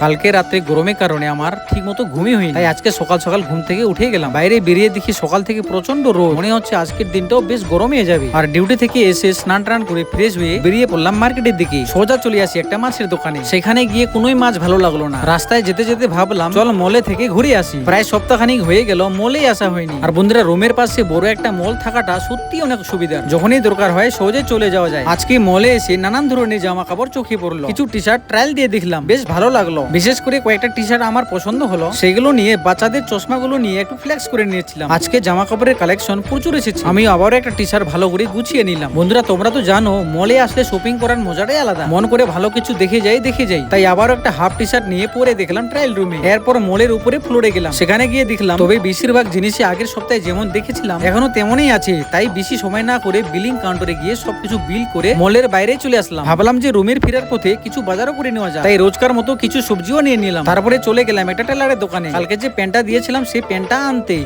কালকে রাতে গরমের কারণে আমার ঠিক মতো ঘুমই হয়নি, তাই আজকে সকাল সকাল ঘুম থেকে উঠে গেলাম। বাইরে বেরিয়ে দেখি সকাল থেকে প্রচন্ড রোদ, মনে হচ্ছে আজকের দিনটাও বেশ গরমে যাবে। আর ডিউটি থেকে এসে স্নান টান করে ফ্রেশ হয়ে বেরিয়ে পড়লাম মার্কেটের দিকে। সোজা চলে আসি একটা মাছের দোকানে। সেখানে গিয়ে কোনোই মাছ ভালো লাগলো না। রাস্তায় যেতে যেতে ভাবলাম চল মলে থেকে ঘুরে আসি। প্রায় সপ্তাহখানিক হয়ে গেল মলেই আসা হয়নি। আর বন্ধুরা, রুমের পাশে বড় একটা মল থাকাটা সত্যি অনেক সুবিধার। যখনই দরকার হয় সহজে চলে যাওয়া যায়। আজকে মলে এসে নানান ধরনের জামা কাপড় চোখে পড়লো। কিছু টি শার্ট ট্রায়াল দিয়ে দেখলাম, বেশ ভালো লাগলো। বিশেষ করে কয়েকটা টি শার্ট আমার পছন্দ হলো, সেগুলো নিয়ে বাচ্চাদের চশমাগুলো নিয়ে একটু ফ্লেক্স করে নিয়েছিলাম। আজকে জামা কাপড়ের কালেকশন প্রচুর এসেছে। আমি আবারও একটা টি শার্ট ভালো করে গুছিয়ে নিলাম। বন্ধুরা, তোমরা তো জানো মলে আসলে শপিং করার মজাটাই আলাদা। মন করে ভালো কিছু দেখে যাই। তাই আবারও একটা হাফ টি শার্ট নিয়ে পরে দেখলাম ট্রায়াল রুমে। এরপর মলের উপরে ফ্লোরে গেলাম। সেখানে গিয়ে দেখলাম তবে বেশিরভাগ জিনিসই আগের সপ্তাহে যেমন দেখেছিলাম এখনো তেমনই আছে। তাই বেশি সময় না করে বিলিং কাউন্টারে গিয়ে সবকিছু বিল করে মলের বাইরে চলে আসলাম। ভাবলাম যে রুমের ফেরার পথে কিছু বাজারও করে নেওয়া যায়, তাই রোজকার মতো কিছু সবজিও নিয়ে নিলাম। তারপরে চলে গেলাম একটা টেলারের দোকানে। কালকে যে প্যান্টটা দিয়েছিলাম সেই প্যান্টটা আনতে।